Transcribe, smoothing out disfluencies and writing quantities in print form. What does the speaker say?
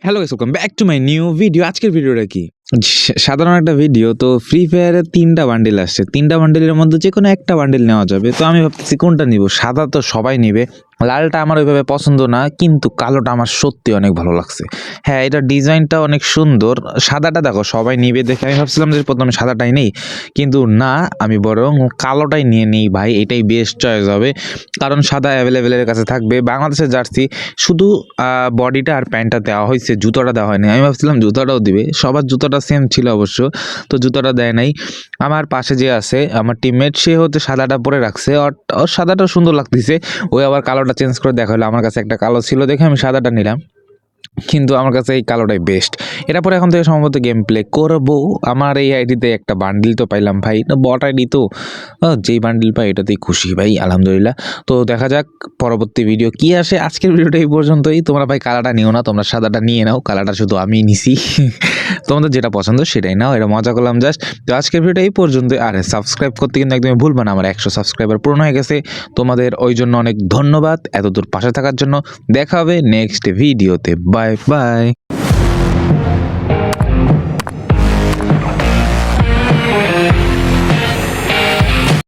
Hello guys, welcome back to my new video. আজকের ভিডিওটা কি সাধারণ একটা ভিডিও। তো ফ্রি ফায়ারের 3টা বান্ডিল আসছে। 3টা বান্ডিলের মধ্যে যে কোনো একটা বান্ডিল নেওয়া যাবে। তো আমি ভাবতেছি কোনটা নিব। সাদা তো সবাই নিবে, লালটা আমার ওইভাবে পছন্দ না, কিন্তু কালোটা আমার সত্যি অনেক ভালো লাগছে। হ্যাঁ, এটা ডিজাইনটা অনেক সুন্দর। সাদাটা দেখো সবাই নিবে দেখে আমি ভাবছিলাম যে প্রথমে সাদাটাই নেই, কিন্তু না, আমি বরং কালোটাই নিয়ে নিই ভাই। এটাই বেস্ট চয়েস হবে, কারণ সাদা অ্যাভেলেবেলের কাছে থাকবে। বাংলাদেশের জার্সি শুধু বডিটা আর প্যান্টটা দেওয়া হয়েছে, জুতোটা দেওয়া হয়নি। আমি ভাবছিলাম জুতোটাও দিবে, সবার জুতোটা সেম ছিল অবশ্য, তো জুতোটা দেয় নাই। আমার পাশে যে আছে আমার টিমমেট, সে হচ্ছে সাদাটা পরে রাখছে, ওর সাদাটা সুন্দর লাগতেছে। ওই আবার কালোটা চেঞ্জ করে দেখা হলো। আমার কাছে একটা কালো ছিল দেখে আমি সাদাটা নিলাম, কিন্তু আমার কাছে এই কালোটাই বেস্ট। এটা পরে এখন থেকে সম্ভবত গেম প্লে করবো। আমার এই আইডিতে একটা বান্ডিল তো পাইলাম ভাই, না বট আইডি তো, যেই বান্ডিল পাই এটাতেই খুশি ভাই, আলহামদুলিল্লাহ। তো দেখা যাক পরবর্তী ভিডিও কি আসে। আজকের ভিডিওটা এই পর্যন্তই। তোমরা ভাই কালারটা নিও না, তোমরা সাদাটা নিয়ে নাও, কালারটা শুধু আমি নিছি। তোমাদের যেটা পছন্দ সেটাই নাও, এটা মজা করলাম জাস্ট। তো আজকের ভিডিওটা এই পর্যন্ত। আর সাবস্ক্রাইব করতে কিন্তু একদমই ভুলবা না, আমার 100 সাবস্ক্রাইবার পূর্ণ হয়ে গেছে। তোমাদের ওই জন্য অনেক ধন্যবাদ এতদূর পাশে থাকার জন্য। দেখা হবে নেক্সট ভিডিওতে। Bye bye.